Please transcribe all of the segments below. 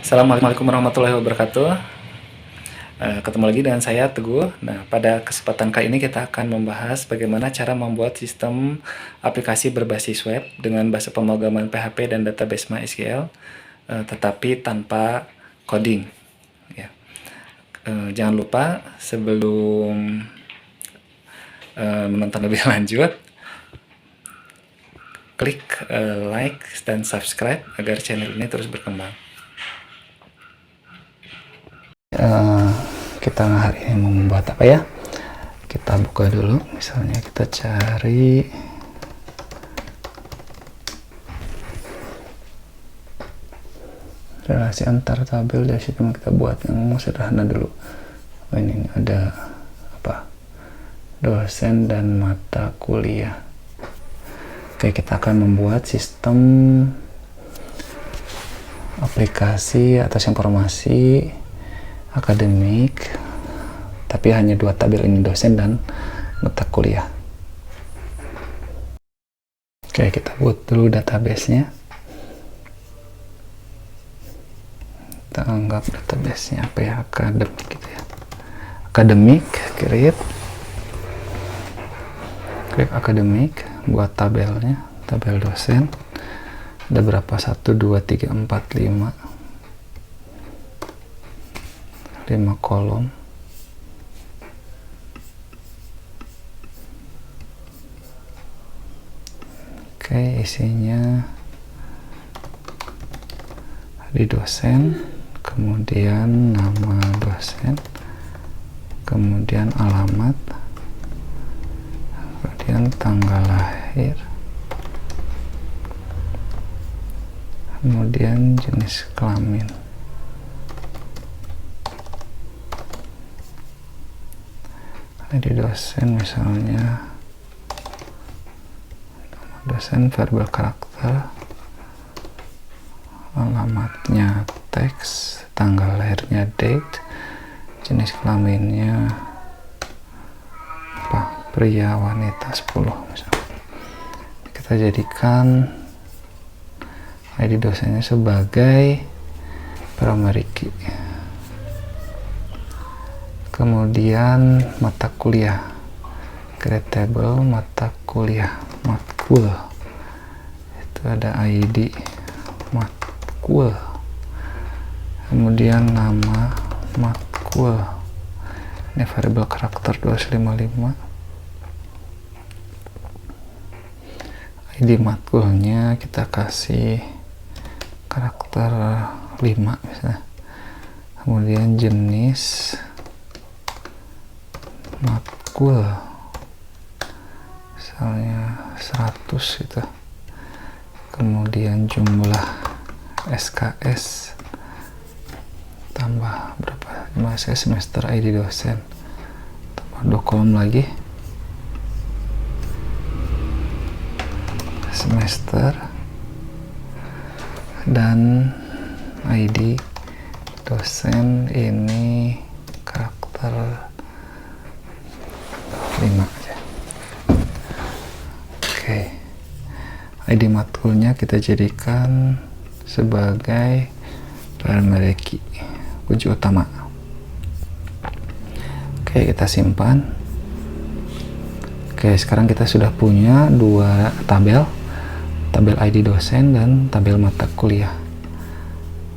Assalamualaikum warahmatullahi wabarakatuh. Ketemu lagi dengan saya Teguh. Nah, pada kesempatan kali ini kita akan membahas bagaimana cara membuat sistem aplikasi berbasis web dengan bahasa pemrograman PHP dan database MySQL, tetapi tanpa coding. Ya. Jangan lupa sebelum menonton lebih lanjut, klik like dan subscribe agar channel ini terus berkembang. Kita hari ini mau membuat apa ya? Kita buka dulu, misalnya kita cari relasi antar tabel. Dari situ kita buat yang sederhana dulu. Ini ada apa? Dosen dan mata kuliah. Oke, kita akan membuat sistem aplikasi atas informasi akademik, tapi hanya dua tabel, ini dosen dan mata kuliah. Oke, kita buat dulu database-nya. Kita anggap database-nya apa ya, akademik gitu ya. Akademik, klik akademik, buat tabelnya, tabel dosen. Ada berapa? 1, 2, 3, 4, 5 kolom. Oke, isinya di dosen, kemudian nama dosen, kemudian alamat, kemudian tanggal lahir, kemudian jenis kelamin. Di dosen misalnya dosen verbal karakter, alamatnya teks, tanggal lahirnya date, jenis kelaminnya apa, pria wanita 10 misalnya. Kita jadikan ID dosennya sebagai primary key. Kemudian mata kuliah, create table mata kuliah, matkul, itu ada ID matkul, kemudian nama matkul, ini variabel karakter 255, ID matkulnya kita kasih karakter 5 misalnya, kemudian jenis matkul misalnya 100 gitu, kemudian jumlah SKS tambah berapa, 5 SKS semester, ID dosen tambah 2 kolom lagi, semester dan ID dosen ini karakter 5 aja. Oke, ID matkulnya kita jadikan sebagai primary key, kunci utama. Oke, kita simpan. Oke, sekarang kita sudah punya dua tabel, tabel ID dosen dan tabel mata kuliah.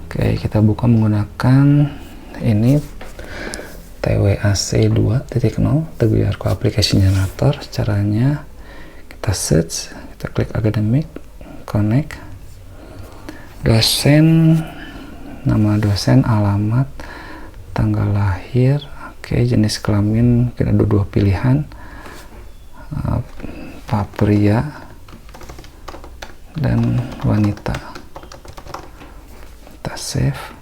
Oke, kita buka menggunakan ini TWAC 2.0 Teguh Yarko Application Generator. Caranya kita search, kita klik academic, connect, dosen, nama dosen, alamat, tanggal lahir, oke, jenis kelamin kita ada dua pilihan, pria dan wanita. Kita save.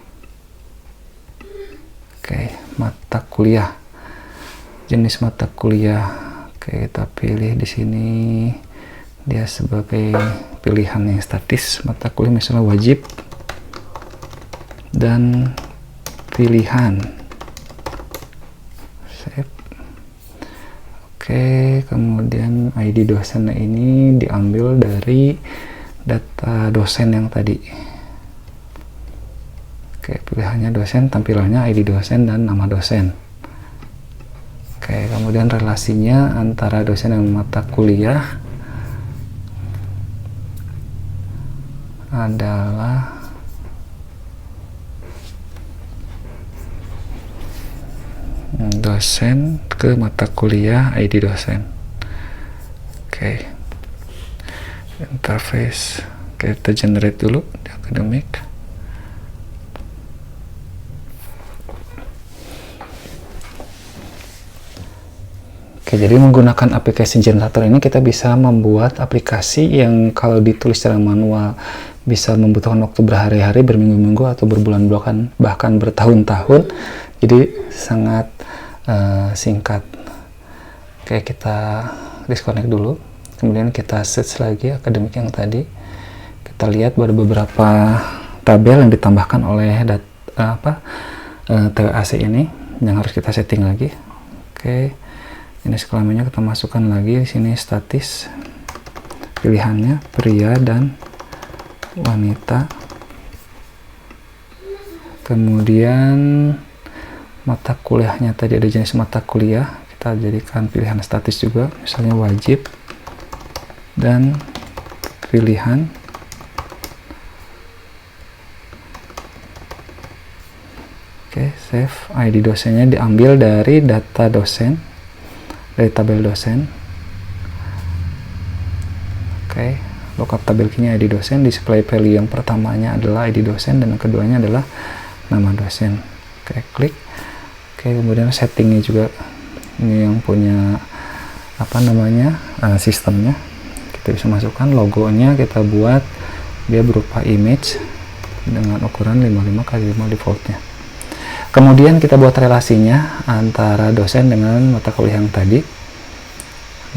Oke, mata kuliah, jenis mata kuliah, oke, kita pilih di sini dia sebagai pilihan yang statis, mata kuliah misalnya wajib dan pilihan. Save. Oke, kemudian ID dosen ini diambil dari data dosen yang tadi. Oke, pilihannya dosen, tampilannya ID dosen dan nama dosen. Oke, kemudian relasinya antara dosen dan mata kuliah adalah dosen ke mata kuliah ID dosen. Oke, interface. Oke, kita generate dulu di akademik. Oke, jadi menggunakan aplikasi generator ini kita bisa membuat aplikasi yang kalau ditulis secara manual bisa membutuhkan waktu berhari-hari, berminggu-minggu, atau berbulan-bulan, bahkan bertahun-tahun. Jadi sangat singkat. Oke, kita disconnect dulu, kemudian kita search lagi akademik yang tadi. Kita lihat ada beberapa tabel yang ditambahkan oleh TWAC ini yang harus kita setting lagi. Oke, jenis kelaminnya kita masukkan lagi di sini, statis, pilihannya pria dan wanita. Kemudian mata kuliahnya tadi ada jenis mata kuliah, kita jadikan pilihan statis juga, misalnya wajib, dan pilihan save. ID dosennya diambil dari data dosen, dari tabel dosen. Oke, lookup tabel key-nya ID dosen, display value yang pertamanya adalah ID dosen dan yang keduanya adalah nama dosen. Oke, klik. Oke, kemudian settingnya juga ini yang punya sistemnya. Kita bisa masukkan logonya, kita buat dia berupa image dengan ukuran 55x5 defaultnya. Kemudian kita buat relasinya antara dosen dengan mata kuliah yang tadi.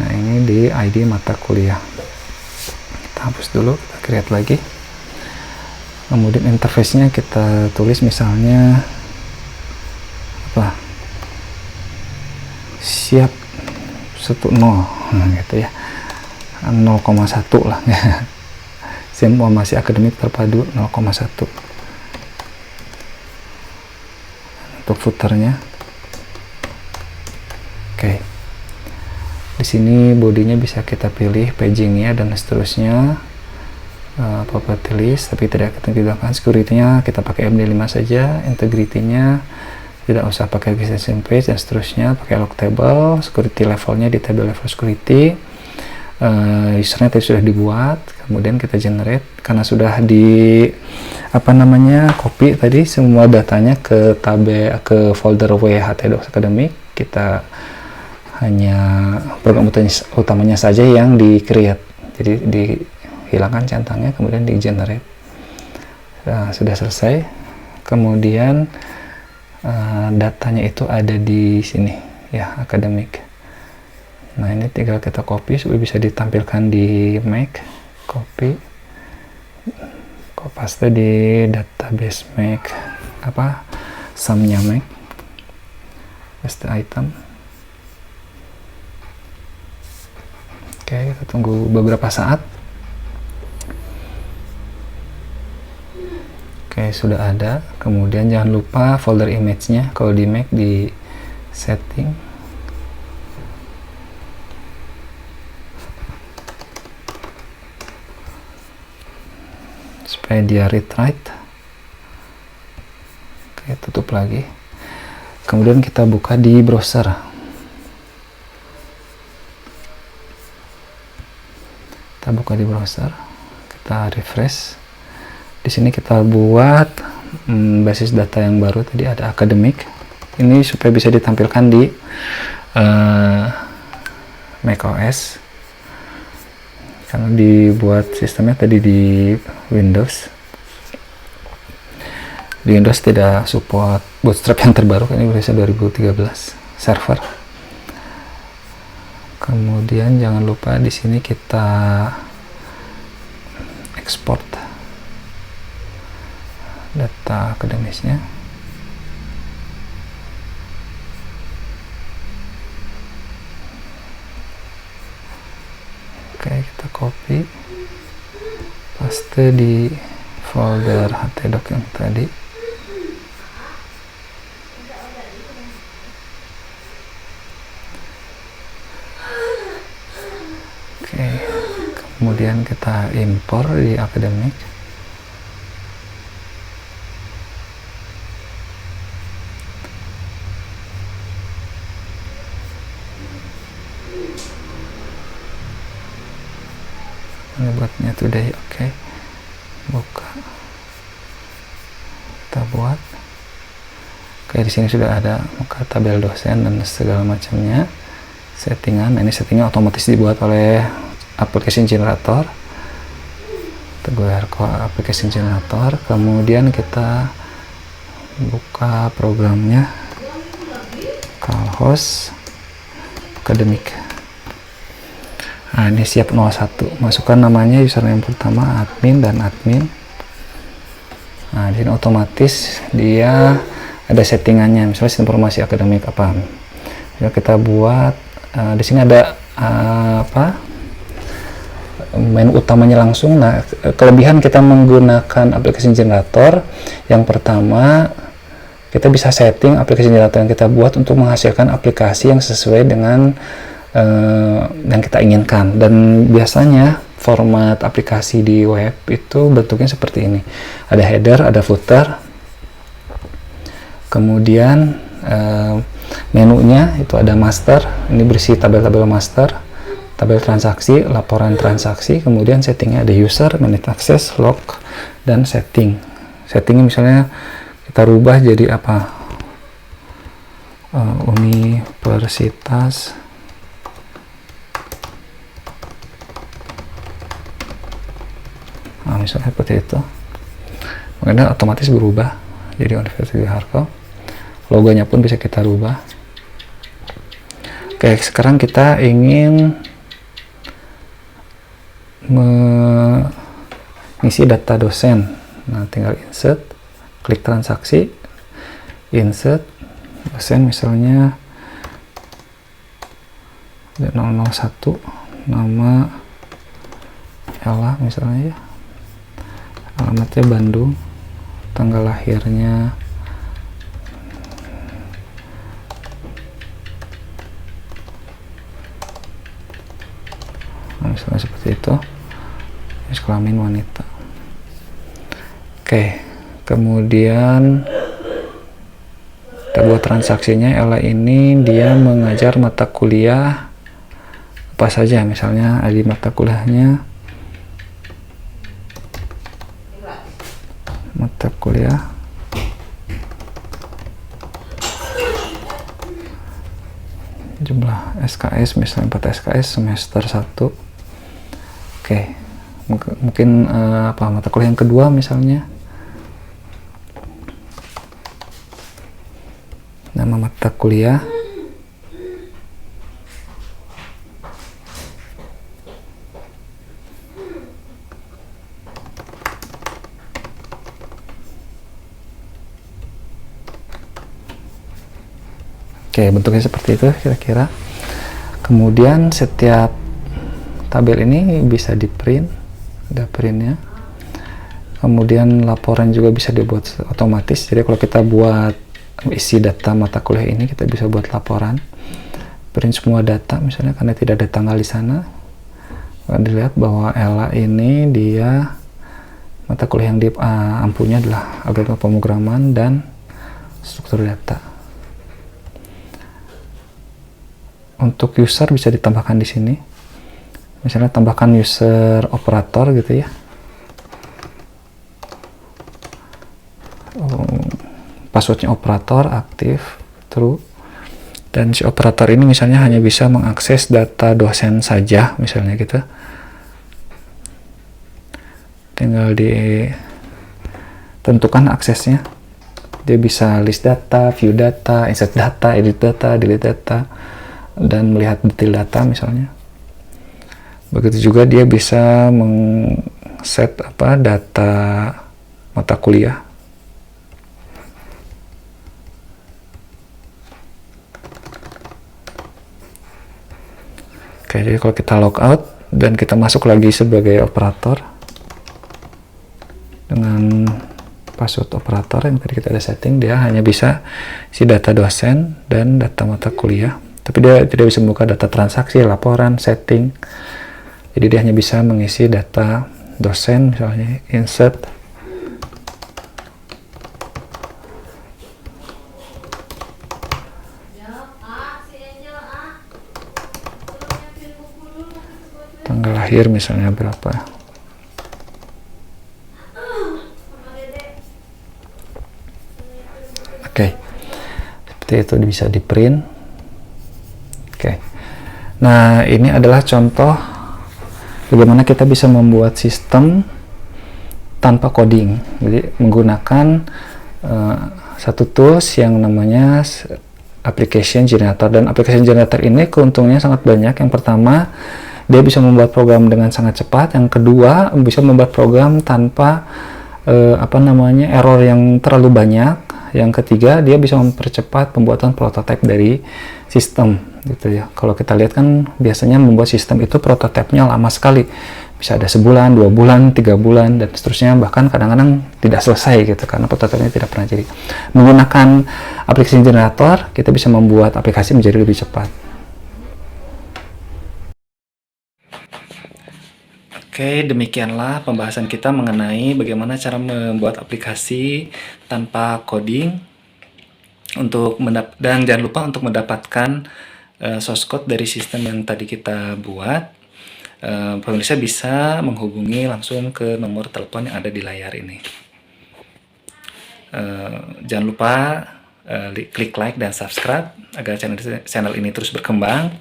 Nah, ini di ID mata kuliah. Kita hapus dulu, kita create lagi. Kemudian interface-nya kita tulis misalnya siap 10, gitu ya, 0,1 lah. Semua masih akademik terpadu 0,1. Untuk footernya. Oke, di sini bodinya bisa kita pilih pagingnya dan seterusnya, property list, tapi tidak kita gunakan. Security-nya kita pakai MD5 saja, integrity-nya tidak usah pakai extension page dan seterusnya, pakai log table. Security levelnya di table level security. Usernya tadi sudah dibuat, kemudian kita generate karena sudah di copy tadi semua datanya ke folder WHT Docs Academic. Kita hanya program utamanya saja yang di create, jadi dihilangkan centangnya, kemudian di generate. Sudah selesai. Kemudian datanya itu ada di sini ya, akademik. Nah, ini tinggal kita copy supaya bisa ditampilkan di Mac. Copy, paste di database Mac, sumnya Mac, paste item. Oke, kita tunggu beberapa saat. Oke, sudah ada. Kemudian jangan lupa folder image-nya kalau di Mac di setting. Supaya dia read write. Oke, tutup lagi. Kemudian kita buka di browser. Kita buka di browser, kita refresh. Di sini kita buat basis data yang baru, tadi ada akademik. Ini supaya bisa ditampilkan di macOS. Karena dibuat sistemnya tadi di Windows. Di Windows tidak support Bootstrap yang terbaru, ini versi 2013 server. Kemudian jangan lupa di sini kita ekspor data akademisnya. Oke, kita copy, paste di folder htdoc yang tadi. kemudian kita impor di akademik. Ini buatnya today, oke. Buka, kita buat. Oke, di sini sudah ada muka tabel dosen dan segala macamnya. Settingan, nah ini settingnya otomatis dibuat oleh application generator. Teguh application generator. Kemudian kita buka programnya, CalHost Academic. Nah, ini siap 01. Masukkan namanya, username pertama admin dan admin. Nah, di sini otomatis dia ada settingannya, misalnya informasi akademik apa. Ya, kita buat di sini ada menu utamanya langsung. Nah, kelebihan kita menggunakan aplikasi generator, yang pertama kita bisa setting aplikasi generator yang kita buat untuk menghasilkan aplikasi yang sesuai dengan yang kita inginkan. Dan biasanya format aplikasi di web itu bentuknya seperti ini, ada header, ada footer, kemudian menunya itu ada master, ini berisi tabel-tabel master, tabel transaksi, laporan transaksi, kemudian settingnya ada user, manage access, log, dan setting. Settingnya misalnya kita rubah jadi apa, universitas misalnya seperti itu, makanya otomatis berubah jadi Universitas Harko. Logonya pun bisa kita rubah. Oke, sekarang kita ingin mengisi data dosen. Nah, tinggal insert, klik transaksi, insert dosen, misalnya 001, nama Ella misalnya ya, alamatnya Bandung, tanggal lahirnya misalnya seperti itu, jenis kelamin wanita. Oke, kemudian kita buat transaksinya. Ella ini dia mengajar mata kuliah apa saja, misalnya ID mata kuliahnya mata kuliah jumlah SKS misalnya 4 SKS semester 1. Oke, mungkin apa mata kuliah yang kedua misalnya, nama mata kuliah, oke, bentuknya seperti itu kira-kira. Kemudian setiap tabel ini bisa di print, ada printnya. Kemudian laporan juga bisa dibuat otomatis, jadi kalau kita buat isi data mata kuliah ini, kita bisa buat laporan, print semua data misalnya, karena tidak ada tanggal di sana. Dilihat bahwa Ella ini dia mata kuliah yang diampunya adalah algoritma pemrograman dan struktur data. Untuk user bisa ditambahkan di sini, misalnya tambahkan user operator gitu ya, passwordnya operator aktif true, dan si operator ini misalnya hanya bisa mengakses data dosen saja misalnya gitu, tinggal ditentukan aksesnya. Dia bisa list data, view data, insert data, edit data, delete data, dan melihat detail data misalnya. Begitu juga dia bisa mengset data mata kuliah. Oke, jadi kalau kita logout dan kita masuk lagi sebagai operator dengan password operator yang tadi kita ada setting, dia hanya bisa si data dosen dan data mata kuliah, tapi dia tidak bisa membuka data transaksi, laporan, setting Jadi dia hanya bisa mengisi data dosen, misalnya insert tanggal lahir misalnya berapa. Oke, seperti itu bisa di print. Oke, nah ini adalah contoh bagaimana kita bisa membuat sistem tanpa coding. Jadi menggunakan satu tools yang namanya application generator, dan application generator ini keuntungannya sangat banyak. Yang pertama, dia bisa membuat program dengan sangat cepat. Yang kedua, bisa membuat program tanpa error yang terlalu banyak. Yang ketiga, dia bisa mempercepat pembuatan prototipe dari sistem, gitu ya. Kalau kita lihat kan biasanya membuat sistem itu prototipenya lama sekali, bisa ada sebulan, 2 bulan, 3 bulan, dan seterusnya, bahkan kadang-kadang tidak selesai gitu karena prototipenya tidak pernah jadi. Menggunakan aplikasi generator, kita bisa membuat aplikasi menjadi lebih cepat. Oke, demikianlah pembahasan kita mengenai bagaimana cara membuat aplikasi tanpa coding dan jangan lupa untuk mendapatkan source code dari sistem yang tadi kita buat. Pemirsa bisa menghubungi langsung ke nomor telepon yang ada di layar ini. Jangan lupa klik like dan subscribe agar channel ini terus berkembang.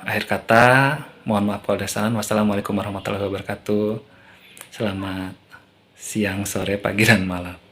Akhir kata, mohon maaf kalau ada salah. Wassalamualaikum warahmatullahi wabarakatuh. Selamat siang, sore, pagi, dan malam.